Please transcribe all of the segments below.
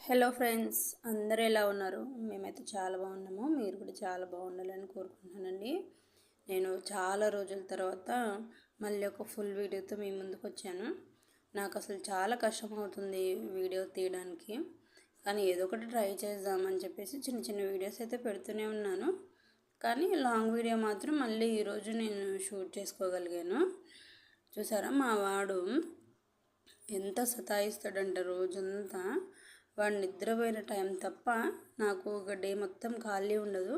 Hello friends, అందరూ ఎలా ఉన్నారు? మేమైతే చాలా బాగున్నాము. మీరు కూడా చాలా బాగుండాలని కోరుకుంటున్నానండి. నేను చాలా రోజుల తర్వాత మళ్ళీ ఒక ఫుల్ వీడియోతో మీ ముందుకు వచ్చాను. నాకు అసలు చాలా కష్టం అవుతుంది వీడియో తీయడానికి, కానీ ఏదో ఒకటి ట్రై చేద్దామని చెప్పేసి చిన్న చిన్న వీడియోస్ అయితే పెడుతూనే ఉన్నాను. కానీ లాంగ్ వీడియో మాత్రం మళ్ళీ ఈరోజు నేను షూట్ చేసుకోగలిగాను. చూసారా, మా వాడు ఎంత సతాయిస్తాడంటే రోజంతా. వాడు నిద్రపోయిన టైం తప్ప నాకు ఒక డే మొత్తం ఖాళీ ఉండదు.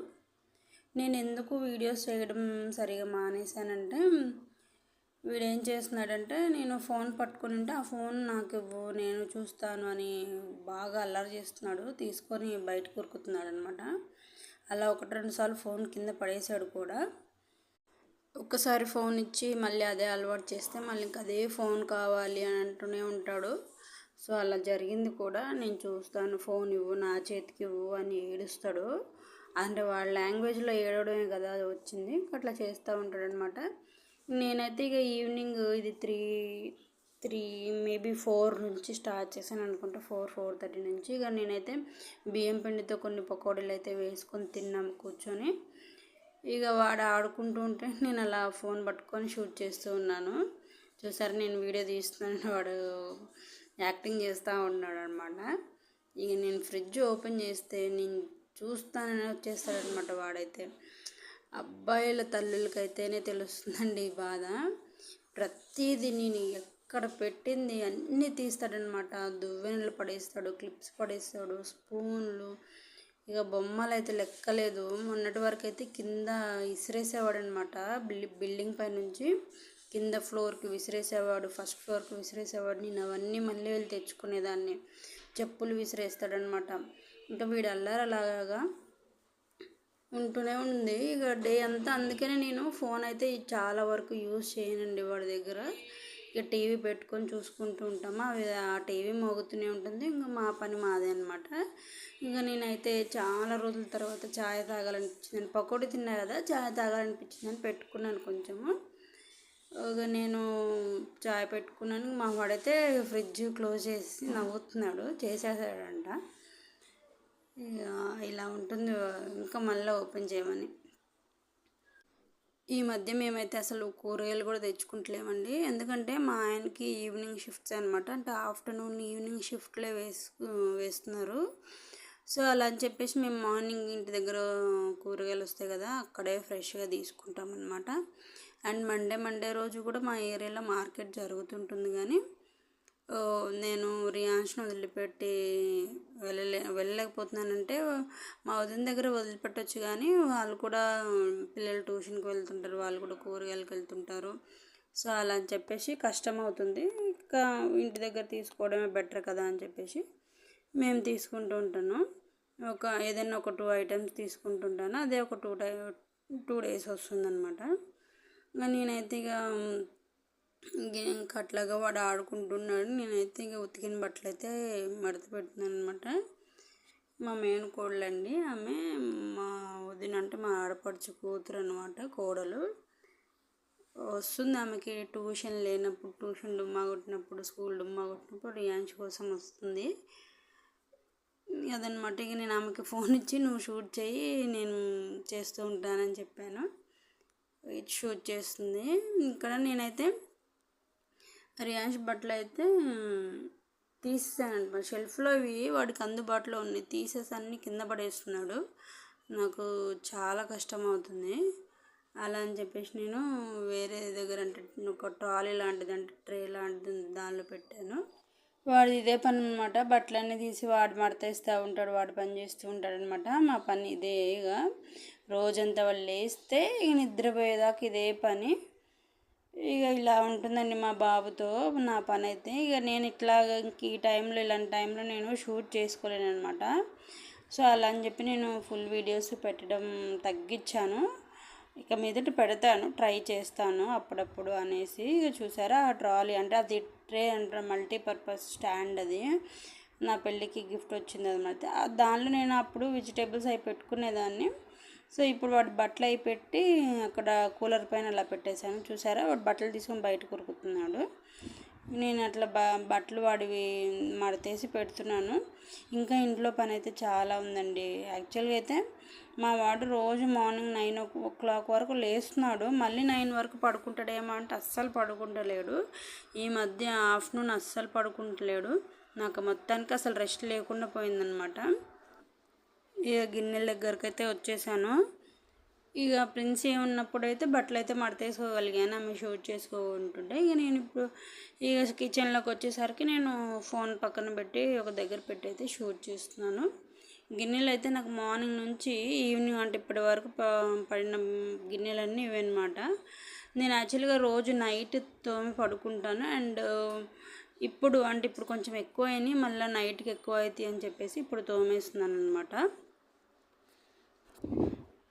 నేను ఎందుకు వీడియోస్ చేయడం సరిగా మానేశానంటే, వీడు ఏం చేస్తున్నాడంటే, నేను ఫోన్ పట్టుకుని ఉంటే ఆ ఫోన్ నాకు ఇవ్వు, నేను చూస్తాను అని బాగా అల్లరి చేస్తున్నాడు. తీసుకొని బయటకు ఉరుకుతున్నాడు అనమాట. అలా ఒకటి రెండు సార్లు ఫోన్ కింద పడేశాడు కూడా. ఒక్కసారి ఫోన్ ఇచ్చి మళ్ళీ అదే అలవాటు చేస్తే మళ్ళీ ఇంకా అదే ఫోన్ కావాలి అని అంటూనే ఉంటాడు. సో అలా జరిగింది కూడా. నేను చూస్తాను, ఫోన్ ఇవ్వు, నా చేతికి ఇవ్వు అని ఏడుస్తాడు. అంటే వాళ్ళ లాంగ్వేజ్లో ఏడవడమే కదా అది వచ్చింది, అట్లా చేస్తూ ఉంటాడనమాట. నేనైతే ఇక ఈవినింగ్ ఇది త్రీ మేబీ 4 నుంచి స్టార్ట్ చేశాను అనుకుంటా. 4:30 నుంచి ఇక నేనైతే బియ్యం పిండితో కొన్ని పకోడీలు అయితే వేసుకొని తిన్నాము కూర్చొని. ఇక వాడు ఆడుకుంటూ ఉంటే నేను అలా ఫోన్ పట్టుకొని షూట్ చేస్తూ ఉన్నాను. చూసారు, నేను వీడియో తీస్తున్నాను, వాడు యాక్టింగ్ చేస్తూ ఉన్నాడు అనమాట. ఇక నేను ఫ్రిడ్జ్ ఓపెన్ చేస్తే నేను చూస్తానని వచ్చేస్తాడనమాట వాడైతే. అబ్బాయిల తల్లులకైతేనే తెలుస్తుందండి ఈ బాధ. ప్రతిదీ నేను ఎక్కడ పెట్టింది అన్నీ తీస్తాడనమాట. దువ్వెనలు పడేస్తాడు, క్లిప్స్ పడేస్తాడు, స్పూన్లు, ఇక బొమ్మలు అయితే లెక్కలేదు. మొన్నటి వరకు అయితే కింద విసిరేసేవాడు అనమాట. బిల్డింగ్ పై నుంచి కింద ఫ్లోర్కి విసిరేసేవాడు, ఫస్ట్ ఫ్లోర్కి విసిరేసేవాడు. నేను అవన్నీ మళ్ళీ వెళ్ళి తెచ్చుకునేదాన్ని. చెప్పులు విసిరేస్తాడనమాట. ఇంకా వీడు అల్లరి అలాగా ఉంటూనే ఉంది ఇక డే అంతా. అందుకనే నేను ఫోన్ అయితే చాలా వరకు యూజ్ చేయనండి వాడి దగ్గర. ఇక టీవీ పెట్టుకొని చూసుకుంటూ ఉంటాము. ఆ టీవీ మోగుతూనే ఉంటుంది, ఇంకా మా పని మాదే అనమాట. ఇంకా నేనైతే చాలా రోజుల తర్వాత ఛాయ్ తాగాలనిపించింది. పకోడీ తిన్నా కదా, ఛాయ్ తాగాలనిపించిందని పెట్టుకున్నాను కొంచెము. ఇక నేను ఛాయ్ పెట్టుకున్నాను. మా వాడైతే ఫ్రిడ్జ్ క్లోజ్ చేసి నవ్వుతున్నాడు, చేసేసాడంట. ఇక ఇలా ఉంటుంది, ఇంకా మళ్ళీ ఓపెన్ చేయమని. ఈ మధ్య మేమైతే అసలు కూరగాయలు కూడా తెచ్చుకుంటలేమండి. ఎందుకంటే మా ఆయనకి ఈవినింగ్ షిఫ్ట్స్ అనమాట. అంటే ఆఫ్టర్నూన్ ఈవినింగ్ షిఫ్ట్లే వేస్తున్నారు. సో అలా అని చెప్పేసి మేము మార్నింగ్ ఇంటి దగ్గర కూరగాయలు వస్తాయి కదా, అక్కడే ఫ్రెష్గా తీసుకుంటాం అనమాట. అండ్ మండే రోజు కూడా మా ఏరియాలో మార్కెట్ జరుగుతుంటుంది. కానీ నేను రియాన్స్ని వదిలిపెట్టి వెళ్ళలేకపోతున్నానంటే, మా వదిన దగ్గర వదిలిపెట్టవచ్చు, కానీ వాళ్ళు కూడా పిల్లలు ట్యూషన్కి వెళ్తుంటారు, వాళ్ళు కూడా కూరగాయలకు వెళ్తుంటారు. సో అలా అని చెప్పేసి కష్టం అవుతుంది. ఇంకా ఇంటి దగ్గర తీసుకోవడమే బెటర్ కదా అని చెప్పేసి మేము తీసుకుంటూ ఉంటాను. ఏదైనా ఒక 2 ఐటమ్స్ తీసుకుంటుంటాను. అదే ఒక 2 days వస్తుందన్నమాట. నేనైతే ఇంకా అట్లాగా వాడు ఆడుకుంటున్నాడు. నేనైతే ఇక ఉతికిన బట్టలు అయితే మడత పెడుతున్నాను అనమాట. మా మేనకోడలండి ఆమె, మా వదిన అంటే మా ఆడపడుచు కూతురు అనమాట, కోడలు. వస్తుంది ఆమెకి ట్యూషన్ లేనప్పుడు, ట్యూషన్ డుమ్మా కొట్టినప్పుడు, స్కూల్ డుమ్మా కొట్టినప్పుడు రియాన్స్ కోసం వస్తుంది. అదనమాట. ఇక నేను ఆమెకి ఫోన్ ఇచ్చి నువ్వు షూట్ చేయి, నేను చేస్తూ ఉంటానని చెప్పాను. ఇది షూట్ చేస్తుంది. ఇక్కడ నేనైతే రియాన్స్ బట్టలు అయితే తీసేసాను. షెల్ఫ్లో ఇవి వాడికి అందుబాటులో ఉన్నాయి, తీసేసి అన్నీ కింద పడేస్తున్నాడు. నాకు చాలా కష్టం అవుతుంది. అలా అని చెప్పేసి నేను వేరే దగ్గర అంటే ఒక ట్రాలీ లాంటిది, అంటే ట్రే లాంటిది దానిలో పెట్టాను. వాడు ఇదే పని అనమాట. బట్టలన్నీ తీసి వాడు మడతేస్తూ ఉంటాడు, వాడు పని చేస్తూ ఉంటాడు అనమాట. మా పని ఇదే. ఇక రోజంతా వాళ్ళు లేస్తే ఇక నిద్రపోయేదాకా ఇదే పని. ఇక ఇలా ఉంటుందండి మా బాబుతో నా పని అయితే. ఇక నేను ఈ టైంలో, ఇలాంటి టైంలో నేను షూట్ చేసుకోలేను అనమాట. సో అలా అని చెప్పి నేను ఫుల్ వీడియోస్ పెట్టడం తగ్గించాను. ఇక మీదట పెడతాను, ట్రై చేస్తాను అప్పుడప్పుడు అనేసి. ఇక చూసారా, ఆ ట్రాలీ అంటే అది ట్రే అంటే మల్టీపర్పస్ స్టాండ్, అది నా పెళ్ళికి గిఫ్ట్ వచ్చింది అనమాట. దానిలో నేను అప్పుడు వెజిటేబుల్స్ అవి పెట్టుకునేదాన్ని. సో ఇప్పుడు వాడు బట్టలు అవి పెట్టి అక్కడ కూలర్ పైన అలా పెట్టేశాను. చూసారా, వాడు బట్టలు తీసుకొని బయట కొరుకుతున్నాడు. నేను అట్లా బట్టలు వాడివి మడతేసి పెడుతున్నాను. ఇంకా ఇంట్లో పని అయితే చాలా ఉందండి. యాక్చువల్గా అయితే మా వాడు రోజు మార్నింగ్ 9 o'clock వరకు లేస్తున్నాడు. మళ్ళీ 9 వరకు పడుకుంటాడేమో అంటే అస్సలు పడుకుంటలేడు. ఈ మధ్య ఆఫ్టర్నూన్ అస్సలు పడుకుంటలేడు. నాకు మొత్తానికి అసలు రెస్ట్ లేకుండా పోయిందనమాట. ఇక గిన్నెల దగ్గరికి అయితే వచ్చేసాను. ఇక ప్రిన్సీ ఉన్నప్పుడు అయితే బట్టలు అయితే మడతేసుకోగలిగాను, ఆమె షూట్ చేసుకోకుంటుంటే. ఇక నేను ఇప్పుడు ఇక కిచెన్లోకి వచ్చేసరికి నేను ఫోన్ పక్కన పెట్టి ఒక దగ్గర పెట్టి అయితే షూట్ చేస్తున్నాను. గిన్నెలు అయితే నాకు మార్నింగ్ నుంచి ఈవినింగ్ అంటే ఇప్పటి వరకు పడిన గిన్నెలన్నీ ఇవన్నమాట. నేను యాక్చువల్గా రోజు నైట్ తోమి పడుకుంటాను. అండ్ ఇప్పుడు కొంచెం ఎక్కువ అయినాయి, మళ్ళీ నైట్కి ఎక్కువ అవుతాయి అని చెప్పేసి ఇప్పుడు తోమేస్తున్నాను అనమాట.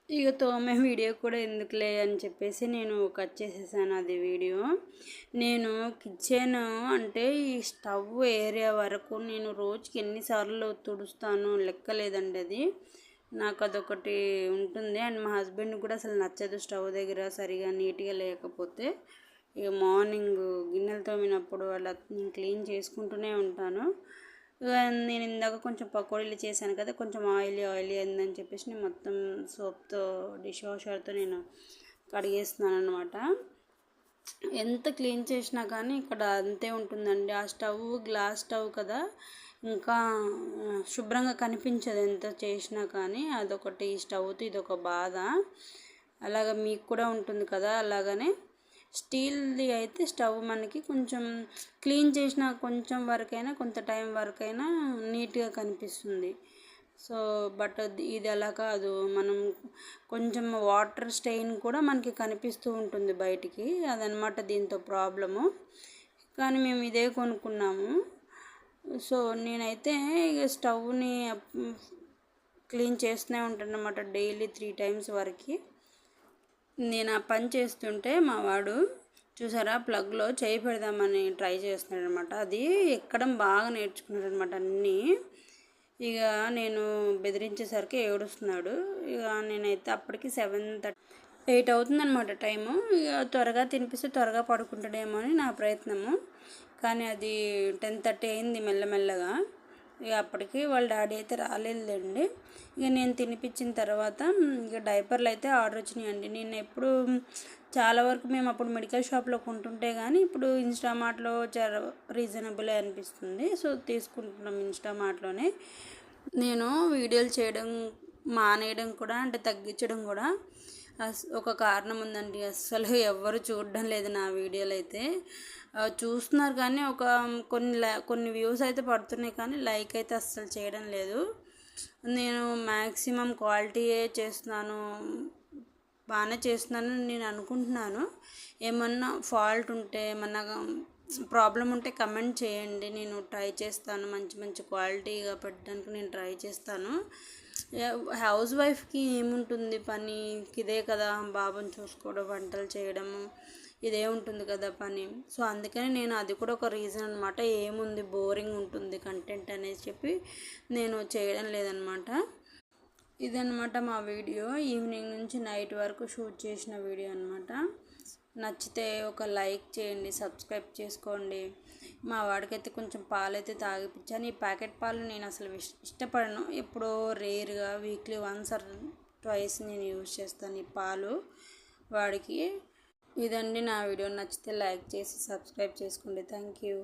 ఇక తోమే వీడియో కూడా ఎందుకులే అని చెప్పేసి నేను కట్ చేసేసాను అది వీడియో. నేను కిచెన్ అంటే ఈ స్టవ్ ఏరియా వరకు నేను రోజుకి ఎన్నిసార్లు తుడుస్తాను లెక్కలేదండి. అది నాకు అదొకటి ఉంటుంది. అండ్ మా హస్బెండ్ కూడా అసలు నచ్చదు స్టవ్ దగ్గర సరిగా నీట్గా లేకపోతే. ఇక మార్నింగ్ గిన్నెలు తోమినప్పుడు అలా నేను క్లీన్ చేసుకుంటూనే ఉంటాను. నేను ఇందాక కొంచెం పకోడీలు చేశాను కదా, కొంచెం ఆయిలీ అయిందని చెప్పేసి నేను మొత్తం సోప్తో డిష్ వాషర్తో నేను కడిగేస్తున్నాను అనమాట. ఎంత క్లీన్ చేసినా కానీ ఇక్కడ అంతే ఉంటుందండి. ఆ స్టవ్ గ్లాస్ స్టవ్ కదా, ఇంకా శుభ్రంగా కనిపించదు ఎంత చేసినా కానీ. అదొకటి స్టవ్తో ఇదొక బాధ. అలాగ మీకు కూడా ఉంటుంది కదా. అలాగనే స్టీల్ది అయితే స్టవ్ మనకి కొంచెం క్లీన్ చేసిన కొంచెం వరకైనా కొంత టైం వరకైనా నీట్గా కనిపిస్తుంది. సో బట్ ఇది అలా కాదు, మనం కొంచెం వాటర్ స్టెయిన్ కూడా మనకి కనిపిస్తూ ఉంటుంది బయటికి. అదనమాట దీంతో ప్రాబ్లము. కానీ మేము ఇదే కొనుక్కున్నాము. సో నేనైతే ఇక స్టవ్ని క్లీన్ చేస్తూనే ఉంటాను అన్నమాట, డైలీ 3 times వరకు. నేను ఆ పని చేస్తుంటే మా వాడు చూసారా ప్లగ్లో చేయి పెడదామని ట్రై చేస్తున్నాడు అనమాట. అది ఎక్కడం బాగా నేర్చుకున్నాడు అనమాట అన్నీ. ఇక నేను బెదిరించేసరికి ఏడుస్తున్నాడు. ఇక నేనైతే అప్పటికి 7:30, 8 అవుతుందన్నమాట టైము. ఇక త్వరగా తినిపిస్తే త్వరగా పడుకుంటాడేమో అని నా ప్రయత్నము. కానీ అది 10:30 అయింది మెల్లమెల్లగా. ఇక అప్పటికి వాళ్ళ డాడీ అయితే రాలేదండి. ఇక నేను తినిపించిన తర్వాత ఇక డైపర్లు అయితే ఆర్డర్ వచ్చినాయండి. నేను ఎప్పుడు చాలా వరకు మేము అప్పుడు మెడికల్ షాప్లో కొంటుంటే కానీ ఇప్పుడు ఇన్స్టామార్ట్లో చాలా రీజనబుల్ అనిపిస్తుంది. సో తీసుకుంటున్నాం ఇన్స్టామార్ట్లోనే. నేను వీడియోలు చేయడం మానేయడం కూడా అంటే తగ్గించడం కూడా ఒక కారణం ఉందండి. అస్సలు ఎవ్వరు చూడడం లేదు నా వీడియోలు అయితే. చూస్తున్నారు కానీ కొన్ని వ్యూస్ అయితే పడుతున్నాయి కానీ లైక్ అయితే అస్సలు చేయడం లేదు. నేను మ్యాక్సిమం క్వాలిటీయే చేస్తున్నాను, బాగానే చేస్తున్నాను నేను అనుకుంటున్నాను. ఏమన్నా ఫాల్ట్ ఉంటే ఏమన్నా ప్రాబ్లం ఉంటే కమెంట్ చేయండి, నేను ట్రై చేస్తాను. మంచి మంచి క్వాలిటీగా పెట్టడానికి నేను ట్రై చేస్తాను. హౌస్ వైఫ్కి ఏముంటుంది పని, ఇదే కదా, బాబుని చూసుకోవడం, వంటలు చేయడము, ఇదే ఉంటుంది కదా పని. సో అందుకని నేను అది కూడా ఒక రీజన్ అనమాట. ఏముంది బోరింగ్ ఉంటుంది కంటెంట్ అనేసి చెప్పి నేను చేయడం లేదనమాట. ఇదనమాట మా వీడియో. ఈవినింగ్ నుంచి నైట్ వరకు షూట్ చేసిన వీడియో అనమాట. నచ్చితే ఒక లైక్ చేయండి, సబ్స్క్రైబ్ చేసుకోండి. మా వాడికైతే కొంచెం పాలైతే తాగిపించాను. ఈ ప్యాకెట్ పాలు నేను అసలు ఇష్టపడను. ఎప్పుడో రేర్గా వీక్లీ 1 or 2 నేను యూజ్ చేస్తాను ఈ పాలు వాడికి. ఇదండి నా వీడియో. నచ్చితే లైక్ చేసి సబ్స్క్రైబ్ చేసుకోండి. Thank you.